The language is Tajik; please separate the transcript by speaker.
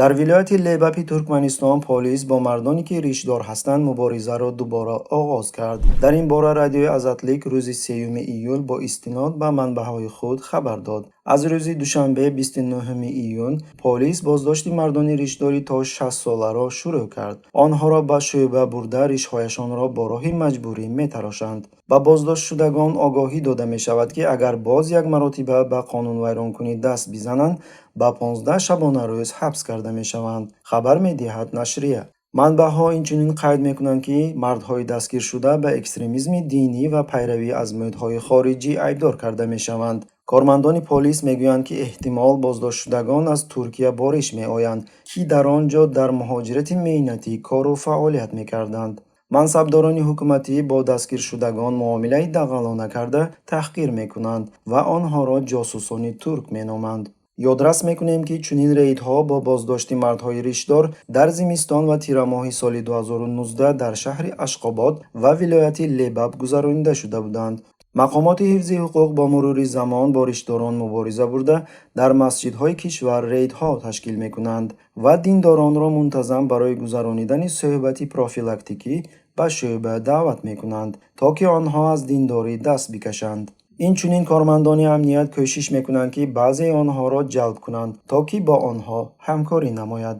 Speaker 1: дар вилояти Лебапи Туркманистон полис бо мардоне ки ришдор ҳастанд муборизаро дубора оғоз кард. Дар ин бора радиои Азатлик рӯзи 3 июл бо истинод ба манбаъҳои худ хабар дод. аз рӯзи душанбе 29 июн полис боздошти мардони ришдори то 60 соларо шурӯъ кард. онҳоро ба шӯъба бурда ришҳояшонро бо роҳи маҷбурӣ метарошанд. ба боздоштшудагон огоҳӣ дода мешавад ки агар боз як маротиба ба қонунвайронкунӣ даст бизананд ба 15 шабонарӯз ҳабс карда мешаванд, хабар медиҳад нашрия. манбаъҳо инчунин қайд мекунанд ки мардҳои дастгиршуда ба экстремизми динӣ ва пайравӣ аз мӯдҳои хориҷӣ айбдор карда мешаванд. кормандони полис мегӯянд ки эҳтимол боздоштшудагон аз Туркия бориш меоянд, ки дар он ҷо дар муҳоҷирати меҳнатӣ кору фаъолият мекарданд. мансабдорони ҳукуматӣ бо дастгиршудагон муомилаи дағалона карда таҳқир мекунанд ва онҳоро ҷосусони турк меноманд. ёдрас мекунем ки чунин рейдҳо бо боздошти мардҳои ришдор дар зимистон ва тирамоҳи соли 2019 дар шаҳри Ашқобод ва вилояти Лебап гузаронида шуда буданд. мақомоти ҳифзи ҳуқуқ бо мурури замон бо ришдорон мубориза бурда дар масҷидҳои кишвар рейдҳо ташкил мекунанд ва диндоронро мунтазам барои гузаронидани суҳбати профилактикӣ ба шӯъба даъват мекунанд, то ки онҳо аз диндорӣ даст бикашанд. инчунин кормандони амният кӯшиш мекунанд ки баъзеи онҳоро ҷалб кунанд, то ки бо онҳо ҳамкорӣ намояд.